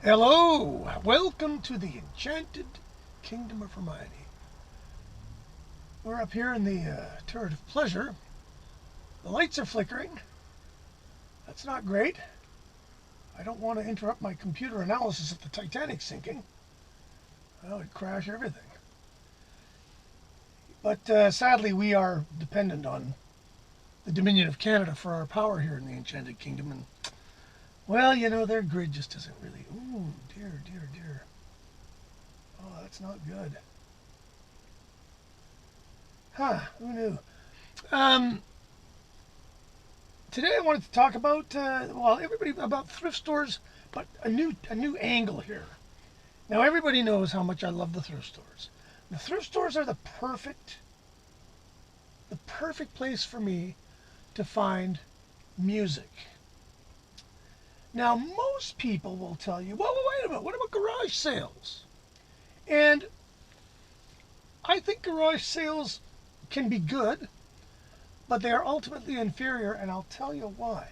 Hello, welcome to the Enchanted Kingdom of Hermione. We're up here in the turret of pleasure. The lights are flickering. That's not great. I don't want to interrupt my computer analysis of the Titanic sinking. That would crash everything. But sadly, we are dependent on the Dominion of Canada for our power here in the Enchanted Kingdom. And, well, their grid just isn't really... Ooh, dear, dear, dear. Oh, that's not good. Who knew? Um, Today I wanted to talk about, everybody about thrift stores, but a new angle here. Now everybody knows how much I love the thrift stores. The thrift stores are the perfect place for me to find music. Now most people will tell you, well, wait a minute, what about garage sales? And I think garage sales can be good, but they are ultimately inferior, and I'll tell you why.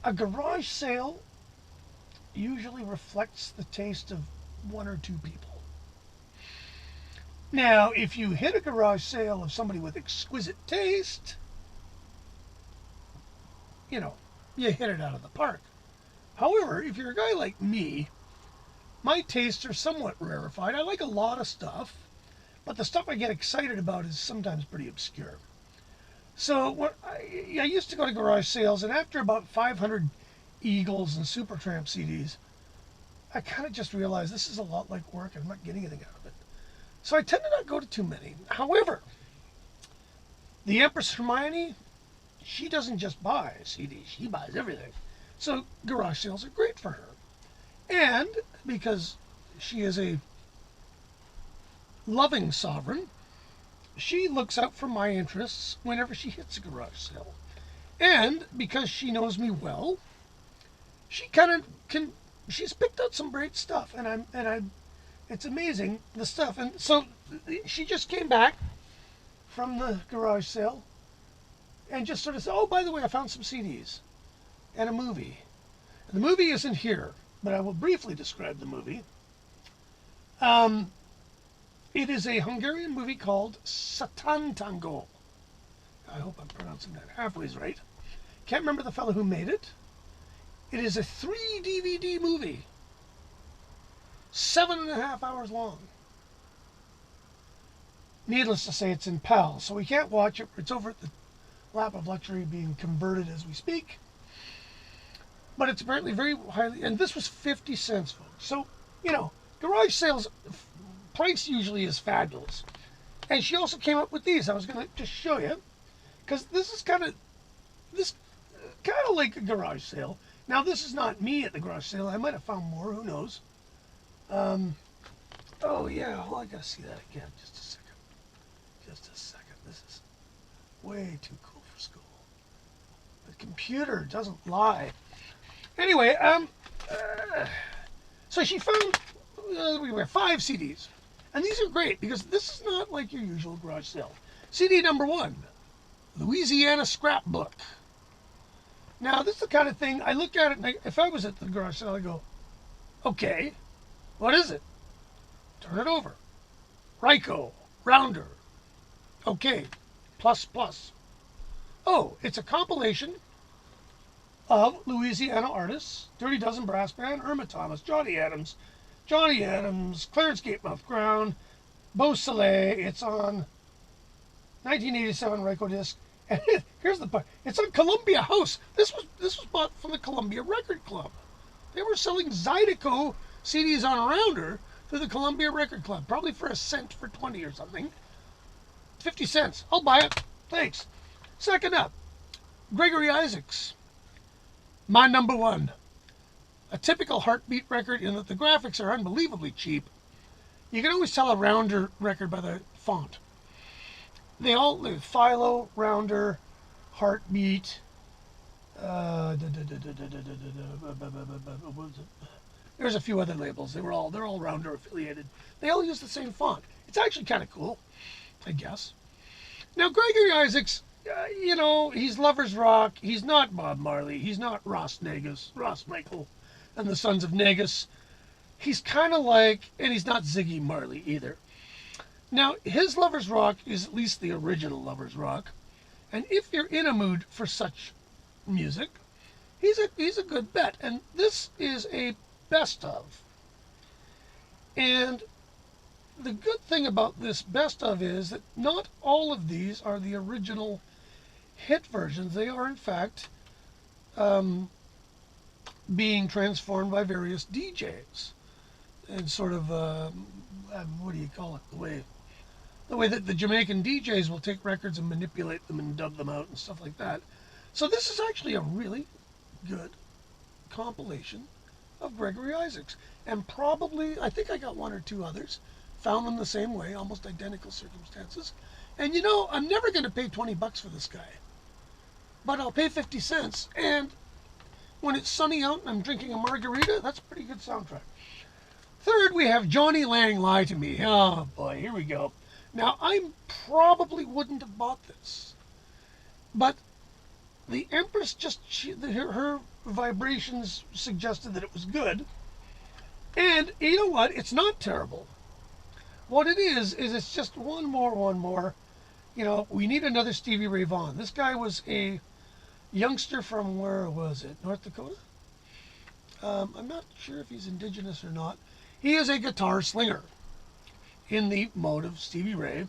A garage sale usually reflects the taste of one or two people. Now, if you hit a garage sale of somebody with exquisite taste, you hit it out of the park. However, if you're a guy like me, my tastes are somewhat rarefied. I like a lot of stuff, but the stuff I get excited about is sometimes pretty obscure. So I used to go to garage sales, and after about 500 Eagles and Supertramp CDs, I kind of just realized this is a lot like work, and I'm not getting anything out of it. So I tend to not go to too many. However, the Empress Hermione, she doesn't just buy CDs, she buys everything. So garage sales are great for her. And because she is a loving sovereign, she looks out for my interests whenever she hits a garage sale. And because she knows me well, she she's picked out some great stuff, and it's amazing, the stuff. And so she just came back from the garage sale and just sort of said, oh, by the way, I found some CDs and a movie. And the movie isn't here, but I will briefly describe the movie. It is a Hungarian movie called Satan Tango. I hope I'm pronouncing that halfway right. Can't remember the fellow who made it. It is a 3 DVD movie, 7.5 hours long. Needless to say, it's in PAL, so we can't watch it. It's over at the Lap of Luxury being converted as we speak. But it's apparently very highly, and this was 50 cents, folks. So, garage sales price usually is fabulous. And she also came up with these. I was going to just show you, because this is kind of like a garage sale. Now, this is not me at the garage sale. I might have found more. Who knows? Oh, yeah. Well, I got to see that again. Just a second. This is way too cool for school. The computer doesn't lie. Anyway, so she found we were 5 CDs. And these are great because this is not like your usual garage sale. CD number 1, Louisiana Scrapbook. Now, this is the kind of thing, I look at it, and if I was at the garage sale, I go, okay, what is it? Turn it over. Ryko, Rounder. Okay, plus. Oh, it's a compilation of Louisiana artists: Dirty Dozen Brass Band, Irma Thomas, Johnny Adams, Clarence Gatemouth Brown, Beau Soleil. It's on 1987 Ryko disc. And here's the part. It's on Columbia House. This was bought from the Columbia Record Club. They were selling Zydeco CDs on Rounder through the Columbia Record Club, probably for a cent for 20 or something. 50 cents. I'll buy it. Thanks. Second up, Gregory Isaacs, My Number One. A typical Heartbeat record in that the graphics are unbelievably cheap. You can always tell a Rounder record by the font. They all live Philo, Rounder, Heartbeat. There's a few other labels. They're all Rounder affiliated. They all use the same font. It's actually kind of cool, I guess. Now, Gregory Isaacs, he's lovers rock. He's not Bob Marley. He's not Ross Michael. and the Sons of Negus. He's kind of like, and he's not Ziggy Marley either. Now, his Lover's Rock is at least the original Lover's Rock. And if you're in a mood for such music, he's a good bet. And this is a best of. And the good thing about this best of is that not all of these are the original hit versions. They are, in fact, being transformed by various DJs. And sort of, what do you call it? The way that the Jamaican DJs will take records and manipulate them and dub them out and stuff like that. So this is actually a really good compilation of Gregory Isaacs. And probably, I think I got one or two others. Found them the same way, almost identical circumstances. And you know, I'm never going to pay 20 bucks for this guy. But I'll pay 50 cents. And when it's sunny out and I'm drinking a margarita, that's a pretty good soundtrack. Third, we have Johnny Lang, Lie to Me. Oh boy, here we go. Now, I probably wouldn't have bought this. But the Empress her vibrations suggested that it was good. And you know what? It's not terrible. What it is it's just one more. You know, we need another Stevie Ray Vaughan. This guy was a youngster from, where was it? North Dakota? I'm not sure if he's indigenous or not. He is a guitar slinger in the mode of Stevie Ray.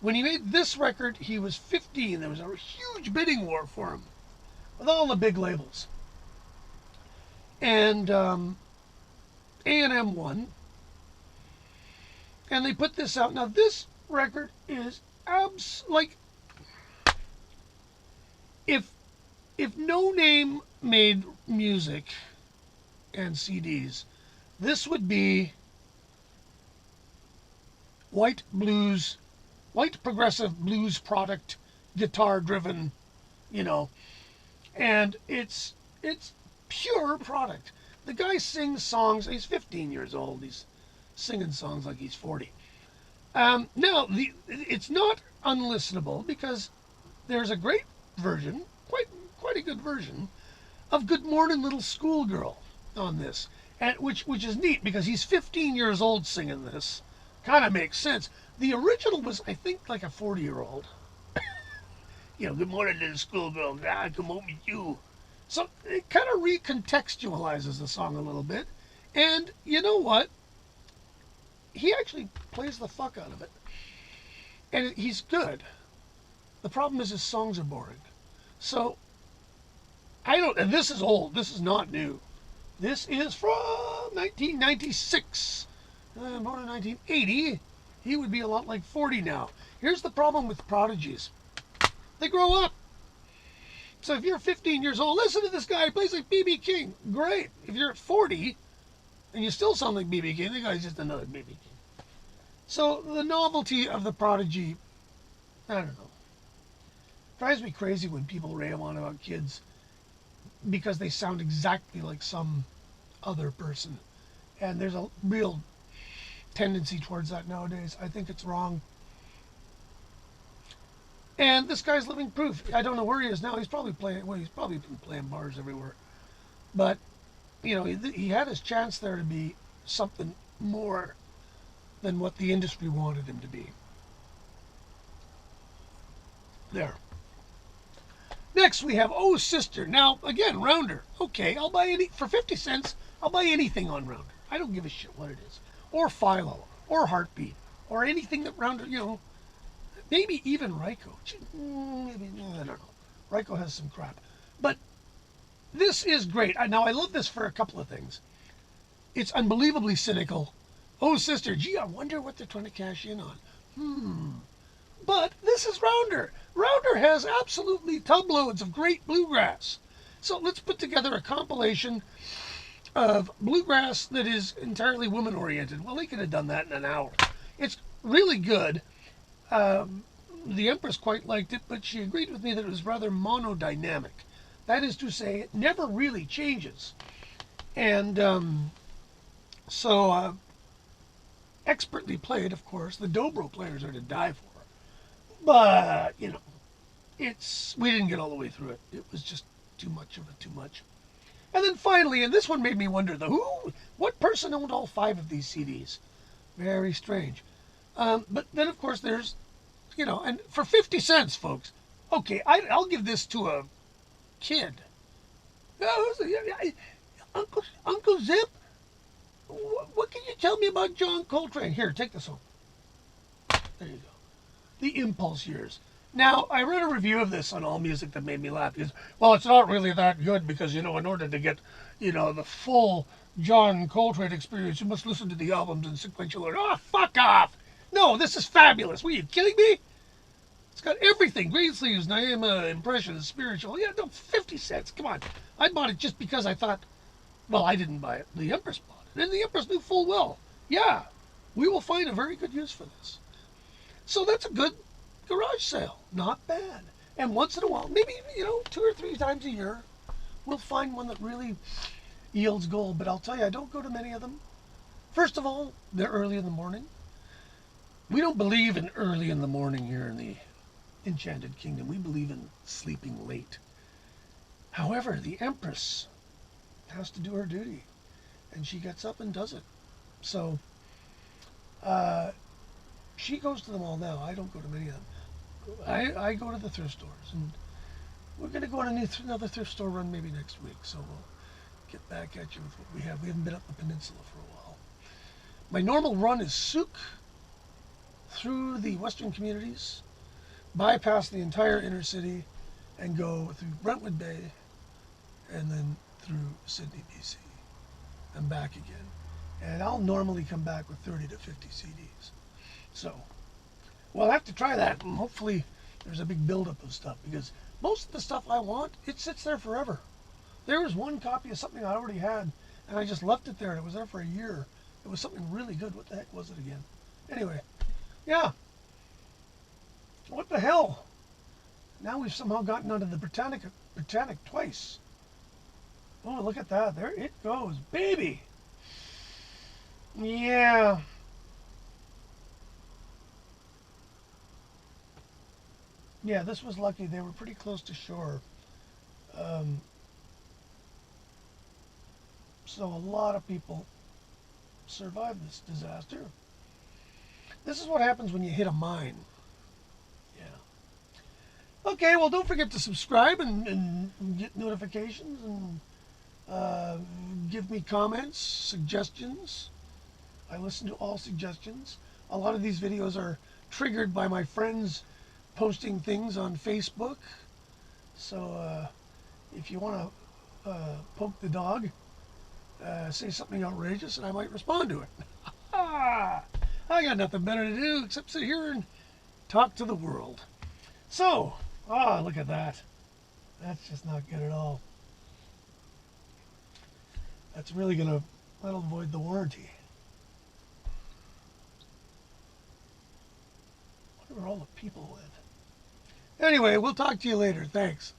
When he made this record, he was 15. There was a huge bidding war for him with all the big labels. And A&M won. And they put this out. Now, this record is like, if No Name made music and CDs, this would be white progressive blues product, guitar driven, you know, and it's pure product. The guy sings songs. He's 15 years old. He's singing songs like he's 40. Now, it's not unlistenable because there's a great version, quite a good version, of Good Morning Little Schoolgirl on this, and which is neat because he's 15 years old singing this. Kind of makes sense. The original was, I think, like a 40-year-old. You know, good morning, little schoolgirl. God, come home with you. So it kind of recontextualizes the song a little bit. And you know what? He actually plays the fuck out of it. And he's good. The problem is his songs are boring. So, and this is old. This is not new. This is from 1996. Born in 1980. He would be a lot like 40 now. Here's the problem with prodigies. They grow up. So if you're 15 years old, listen to this guy. He plays like B.B. King. Great. If you're 40 and you still sound like B.B. King, the guy's just another B.B. King. So the novelty of the prodigy, I don't know. Drives me crazy when people rail on about kids because they sound exactly like some other person. And there's a real tendency towards that nowadays. I think it's wrong. And this guy's living proof. I don't know where he is now. He's probably he's probably been playing bars everywhere. But, you know, he had his chance there to be something more than what the industry wanted him to be. There. Next we have Oh Sister. Now, again, Rounder. Okay, I'll buy for 50 cents, I'll buy anything on Rounder. I don't give a shit what it is. Or Philo, or Heartbeat, or anything that Rounder, you know, maybe even Ryko. Maybe, I don't know. Ryko has some crap. But this is great. Now, I love this for a couple of things. It's unbelievably cynical. Oh, sister, gee, I wonder what they're trying to cash in on. But this is Rounder. Rounder has absolutely tubloads of great bluegrass. So let's put together a compilation of bluegrass that is entirely woman-oriented. Well, they could have done that in an hour. It's really good. The Empress quite liked it, but she agreed with me that it was rather monodynamic. That is to say, it never really changes. And expertly played, of course. The dobro players are to die for. But, you know, we didn't get all the way through it. It was just too much of it, too much. And then finally, and this one made me wonder, what person owned all 5 of these CDs? Very strange. But then, of course, there's, and for 50 cents, folks, okay, I'll give this to a kid. Uncle Zip, what can you tell me about John Coltrane? Here, take this home. There you go. The Impulse Years. Now, I read a review of this on AllMusic that made me laugh. Because, well, it's not really that good because, in order to get, the full John Coltrane experience, you must listen to the albums in sequential order. Oh, fuck off! No, this is fabulous. Were you kidding me? It's got everything. Greensleeves, Naima, Impressions, Spiritual. Yeah, no, 50 cents. Come on. I bought it just because I thought, well, I didn't buy it. The Empress bought it. And the Empress knew full well, yeah, we will find a very good use for this. So that's a good garage sale. Not bad. And once in a while, maybe, 2 or 3 times a year, we'll find one that really yields gold. But I'll tell you, I don't go to many of them. First of all, they're early in the morning. We don't believe in early in the morning here in the Enchanted Kingdom. We believe in sleeping late. However, the Empress has to do her duty, and she gets up and does it. So she goes to them all now. I don't go to many of them. I go to the thrift stores, and we're going to go on another thrift store run maybe next week. So we'll get back at you with what we have. We haven't been up the peninsula for a while. My normal run is Souk through the western communities, bypass the entire inner city, and go through Brentwood Bay, and then through Sydney, BC, and back again. And I'll normally come back with 30 to 50 CDs. So, we'll have to try that, and hopefully there's a big buildup of stuff, because most of the stuff I want, it sits there forever. There was one copy of something I already had, and I just left it there, and it was there for a year. It was something really good. What the heck was it again? Anyway, yeah. What the hell? Now we've somehow gotten onto the Britannic twice. Oh, look at that. There it goes. Baby. Yeah. Yeah, this was lucky. They were pretty close to shore. So a lot of people survived this disaster. This is what happens when you hit a mine. Yeah. Okay, well, don't forget to subscribe and get notifications, and give me comments, suggestions. I listen to all suggestions. A lot of these videos are triggered by my friends posting things on Facebook. So if you want to poke the dog, say something outrageous, and I might respond to it. I got nothing better to do except sit here and talk to the world. So, look at that. That's just not good at all. That's really that'll void the warranty. I wonder where all the people went. Anyway, we'll talk to you later. Thanks.